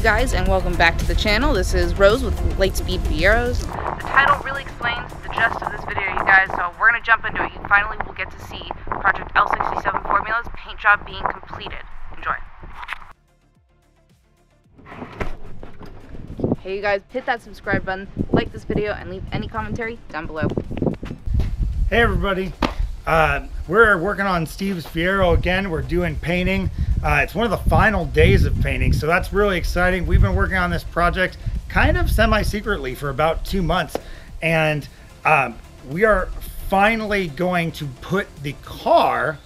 guys, and welcome back to the channel. This is Rose with Lightspeed Fieros. The title really explains the gist of this video, you guys, so we're going to jump into it. You finally will get to see Project L67 Formula's paint job being completed. Enjoy. Hey you guys, hit that subscribe button, like this video, and leave any commentary down below. Hey everybody, we're working on Steve's Fiero again. We're doing painting. It's one of the final days of painting, so that's really exciting. We've been working on this project kind of semi-secretly for about 2 months, and we are finally going to put the car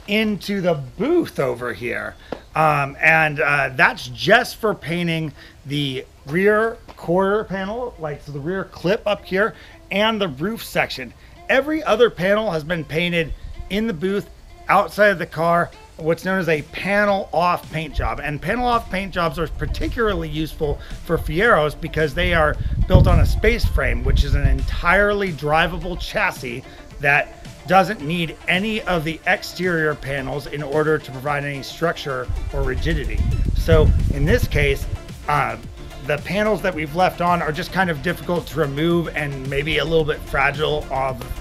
into the booth over here. That's just for painting the rear quarter panel, like so the rear clip up here, and the roof section. Every other panel has been painted in the booth outside of the car, what's known as a panel off paint job. And panel off paint jobs are particularly useful for Fieros because they are built on a space frame, which is an entirely drivable chassis that doesn't need any of the exterior panels in order to provide any structure or rigidity. So in this case, the panels that we've left on are just kind of difficult to remove and maybe a little bit fragile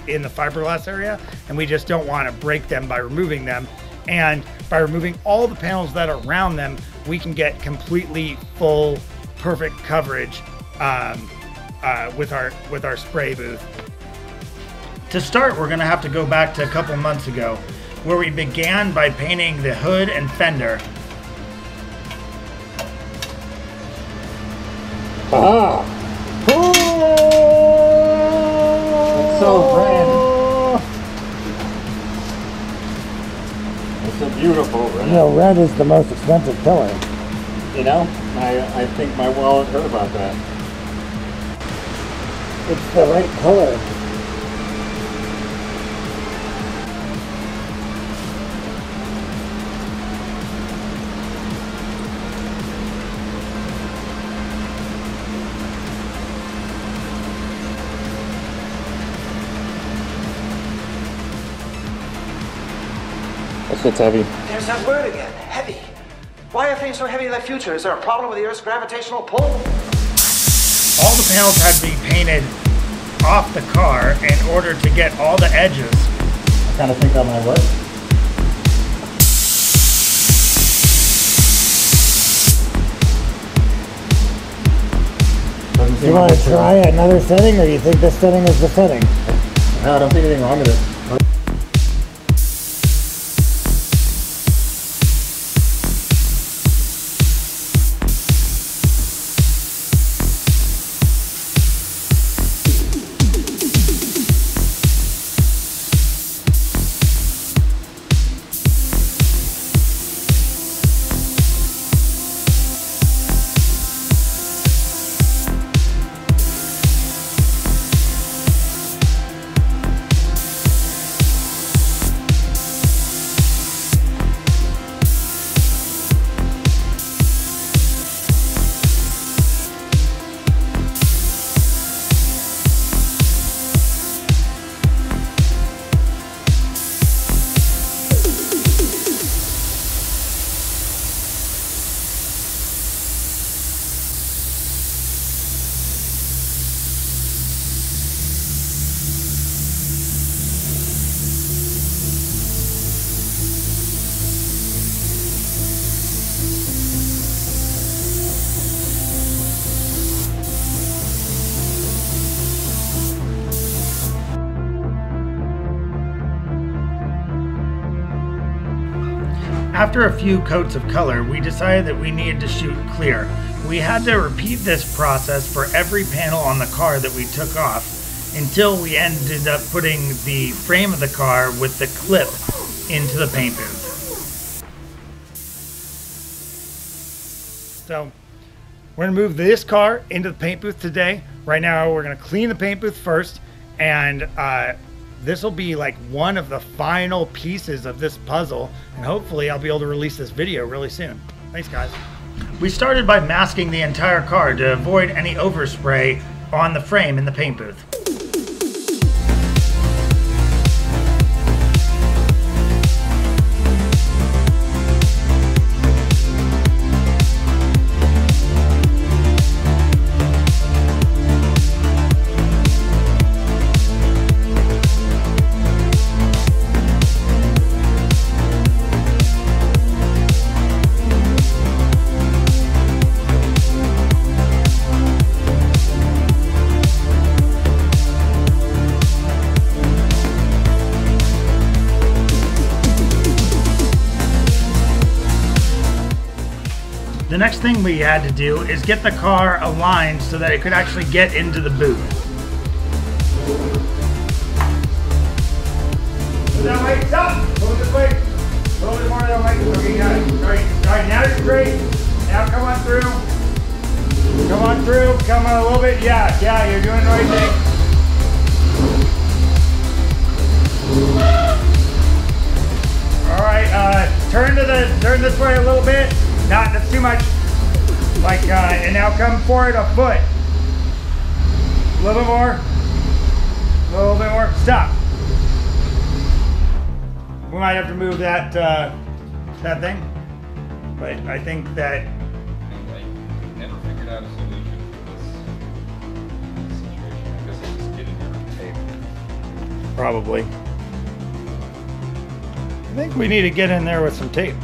in the fiberglass area, and we just don't want to break them by removing them. And by removing all the panels that are around them, we can get completely full, perfect coverage with our spray booth. To start, we're going to have to go back to a couple months ago, where we began by painting the hood and fender. Ah! It's so red. It's a beautiful red. You know, red is the most expensive color. You know, I think my wallet heard about that. It's the right color. That shit's heavy. There's that word again, heavy. Why are things so heavy in the future? Is there a problem with the Earth's gravitational pull? All the panels had to be painted off the car in order to get all the edges. I kind of think that might work. You want to try another setting, or you think this setting is the setting? No, I don't think anything wrong with it. After a few coats of color, we decided that we needed to shoot clear. We had to repeat this process for every panel on the car that we took off until we ended up putting the frame of the car with the clip into the paint booth. So we're going to move this car into the paint booth today. Right now we're going to clean the paint booth first, and this will be like one of the final pieces of this puzzle, and hopefully I'll be able to release this video really soon. Thanks guys. We started by masking the entire car to avoid any overspray on the frame in the paint booth. next thing we had to do is get the car aligned so that it could actually get into the boot. Move that way, stop! Move this way. A little bit more that way. Okay, got it. Alright, now you're straight. Now come on through. Come on through. Come on a little bit. Yeah, you're doing the right thing. Alright, turn this way a little bit. Not that's too much. Like and now come forward a foot. A little bit more. A little bit more. Stop. We might have to move that that thing. But I think that never figured out a solution for this situation. I guess I'll just get in here with tape. probably. I think we need to get in there with some tape.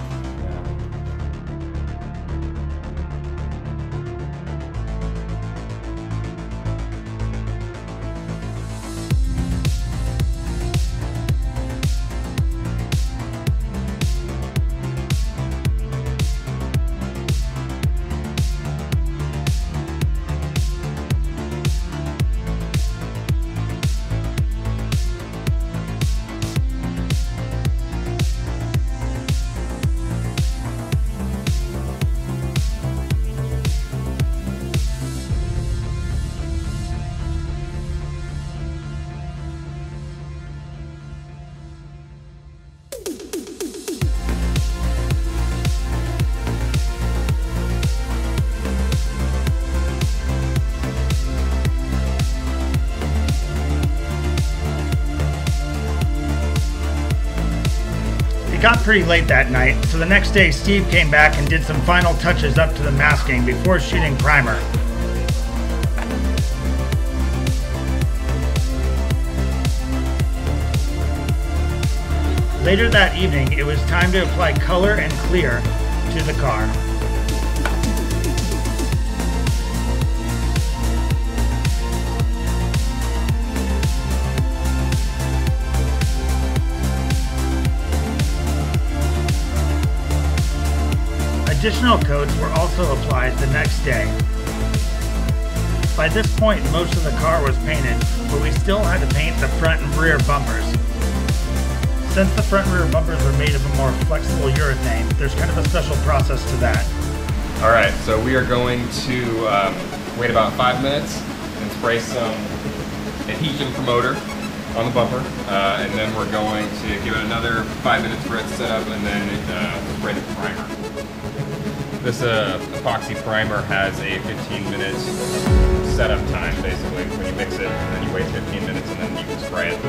It got pretty late that night, so the next day Steve came back and did some final touches up to the masking before shooting primer. Later that evening, it was time to apply color and clear to the car. Additional coats were also applied the next day. By this point, most of the car was painted, but we still had to paint the front and rear bumpers. Since the front and rear bumpers are made of a more flexible urethane, there's kind of a special process to that. Alright, so we are going to wait about 5 minutes and spray some adhesion promoter on the bumper, and then we're going to give it another 5 minutes for it to set up, and then spray the primer. This epoxy primer has a 15-minute setup time, basically, when you mix it, and then you wait 15 minutes and then you can spray it.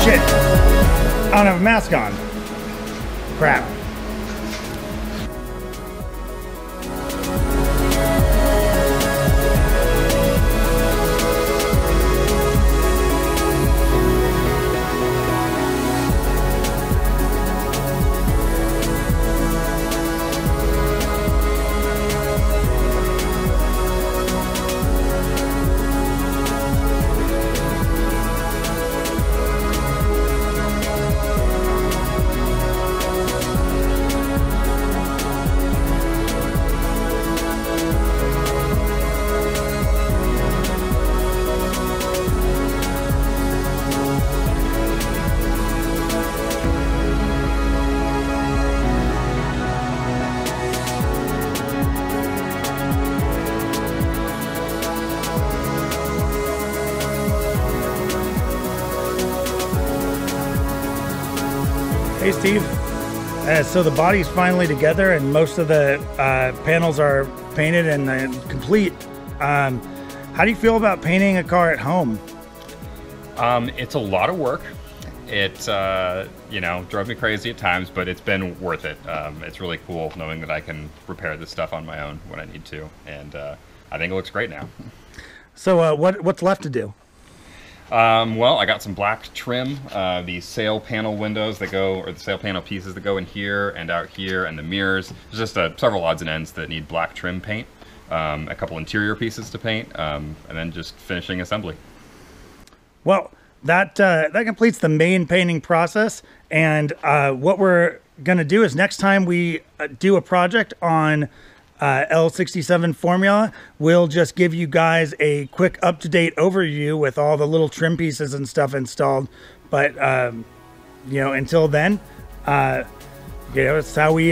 shit. I don't have a mask on. Crap. Hey Steve, so the body's finally together and most of the panels are painted and complete. How do you feel about painting a car at home? It's a lot of work. It you know, drove me crazy at times, but it's been worth it. It's really cool knowing that I can repair this stuff on my own when I need to, and I think it looks great now. So what's left to do? Well, I got some black trim, the sail panel windows that go, or the sail panel pieces that go in here and out here, and the mirrors. There's just several odds and ends that need black trim paint, a couple interior pieces to paint, and then just finishing assembly. Well, that completes the main painting process, and what we're gonna do is next time we do a project on L67 formula, we'll just give you guys a quick up-to-date overview with all the little trim pieces and stuff installed. But you know, until then, you know, it's how we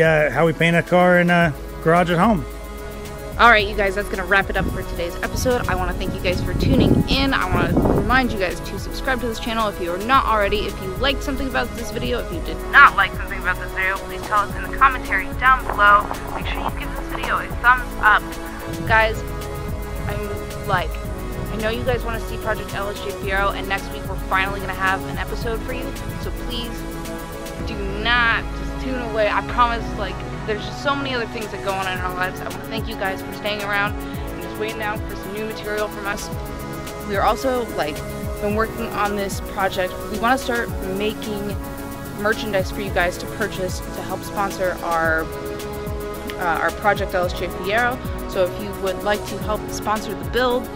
paint a car in a garage at home. Alright you guys, that's going to wrap it up for today's episode. I want to thank you guys for tuning in. I want to remind you guys to subscribe to this channel if you are not already. If you liked something about this video, if you did not like something about this video, please tell us in the commentary down below. Make sure you give this video a thumbs up. Guys, I know you guys want to see Project LSJ Fiero, and next week we're finally going to have an episode for you. So please do not just tune away. I promise, there's just so many other things that go on in our lives. I want to thank you guys for staying around and just waiting out for some new material from us. We are also been working on this project. We want to start making merchandise for you guys to purchase to help sponsor our Project LSJ Fiero. So if you would like to help sponsor the build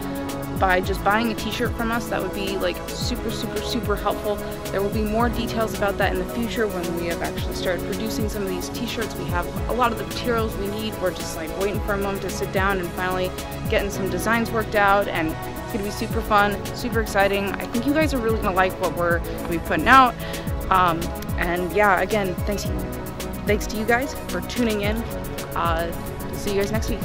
by just buying a t-shirt from us, that would be super helpful. There will be more details about that in the future when we have actually started producing some of these t-shirts. We have a lot of the materials we need. We're just waiting for a moment to sit down and finally getting some designs worked out, and it's gonna be super fun, super exciting. I think you guys are really gonna like what we're gonna be putting out. And yeah, again, thanks to you guys for tuning in. See you guys next week.